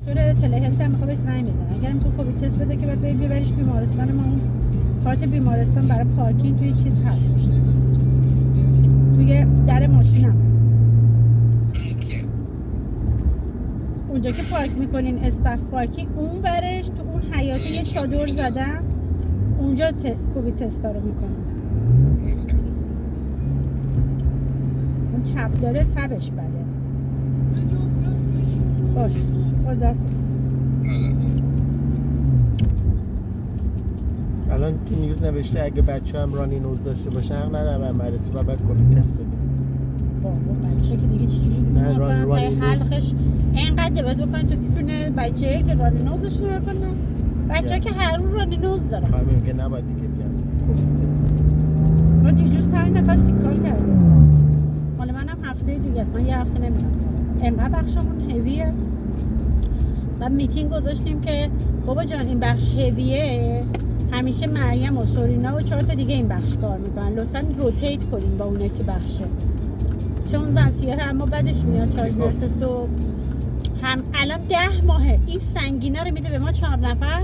دکتر تلهلت هم میخواد بهش زنگ بزنه. اگر میخواد کووید تست بده که بعد ببریش بیمارستان، ما اون کارت بیمارستان برای پارکینگ توی چیز هست، توی در ماشینم. اونجا که پارک میکنین استاف پارکینگ، اون ورش تو اون حیاط یه چادر زدن، اونجا کووید تستا رو میکنن. اون چپ داره تبش بده. باش خداحافظ. الان تو نیوز نوشته اگه بچه هم رانی نوز داشته باشه حق نداره مدرسه و باید کووید تست بده. بابا بچه که دیگه چجوری نه رانی حلقش اینقدر باید بکنه تو کونه بچه که رانی نوزش رو کنه. بچه که هر روز رانی نوز داره. خواهی میگه نباید دیگه بیان کووید. ما دیروز 5 نفر سیکار کرده بودم. مال منم هفته دیگه است. من یه هفته نمیرم سر. انقدر بخشمون هویه. بعد میتینگ گذاشتیم که بابا جان این بخش هویه، همیشه مریم و سورینا و 4 تا دیگه این بخش کار میکنن، لطفاً روتیت کنین با اونه که بخشه، چون زن سیاه اما بعدش میاد چارج نرس صبح هم. الان 10 ماهه این سنگینه رو میده به ما 4 نفر،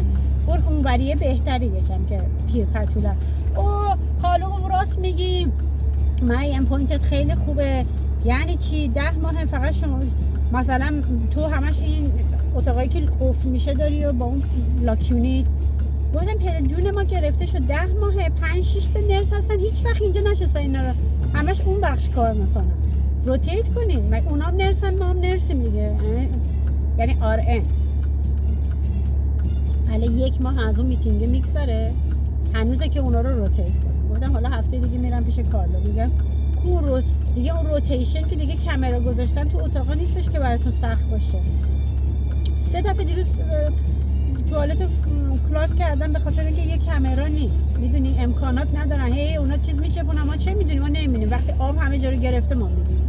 اون وریه بهتری یکم که پیر پتولن. اوه حالا راست میگیم مریم پوینتت خیلی خوبه. یعنی چی 10 ماه فقط شما مثلا تو همش این اتاقایی که قفل میشه داری و با اون لاکیونی؟ گفتم پدر جون ما گرفته شد 10 ماه 5-6 تا نرس هستن هیچ وقت اینجا نشستن، اینا رو همش اون بخش کار میکنن. روتیت کنین، اونا هم نرسن ما هم نرسیم دیگه، یعنی RN. حالا 1 ماه از اون میتینگ میگذره هنوزه که اونا رو روتیت کنن. گفتم حالا هفته دیگه میرم پیش کارلو میگم کو دیگه اون روتیشن که دیگه کامرا گذاشتن تو اتاقا نیستش که براتون سخت باشه. 3 دفعه دیروز توالت کلاک کردن به خاطر اینکه یه کامرا نیست. میدونی امکانات ندارن، هی اونا چیز میچپونن، ما چه میدونیم؟ ما نمیدونیم. وقتی آب همه جا رو گرفته ما میدونیم.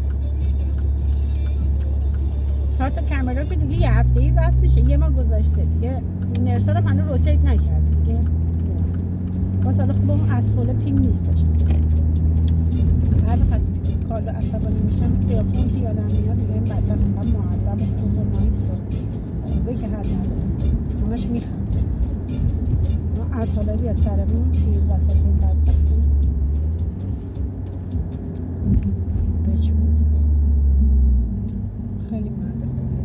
4 تا کامرا که دیگه یه هفته‌ای بس میشه، یه ما گذاشته دیگه. نرسا رو هنوز روتیت نکرد دیگه. باز حالا خوب اون اسپوله پینگ نیستش. هر وقت کار عصبانی میشن قیافون که یادم میاد دیگه این بدبخت هم معدب و خوب و نایس و خوبه که حد نداره، همش میخند. ما از حالا بیاد سرمون که وسط این بدبختی بچ بود. خیلی مرد خوبیه.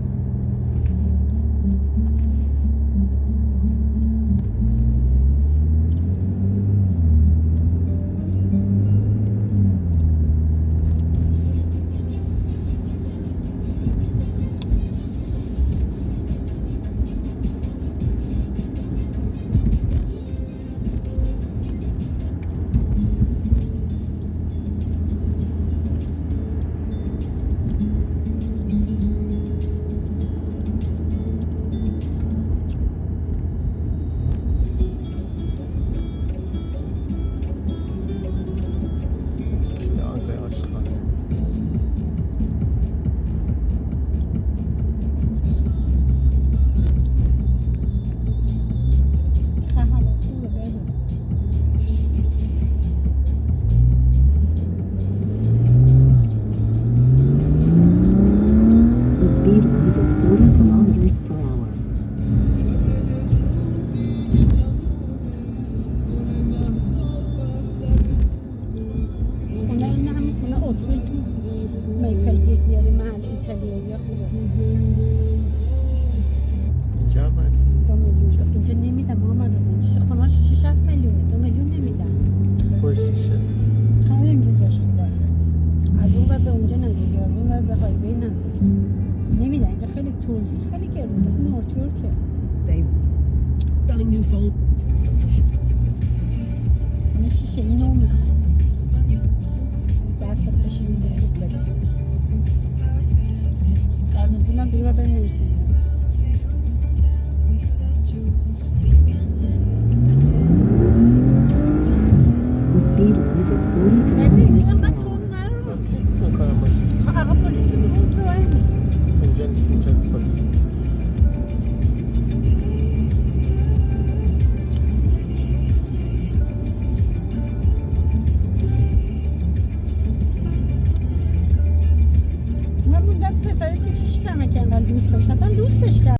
دیگه بنویسیم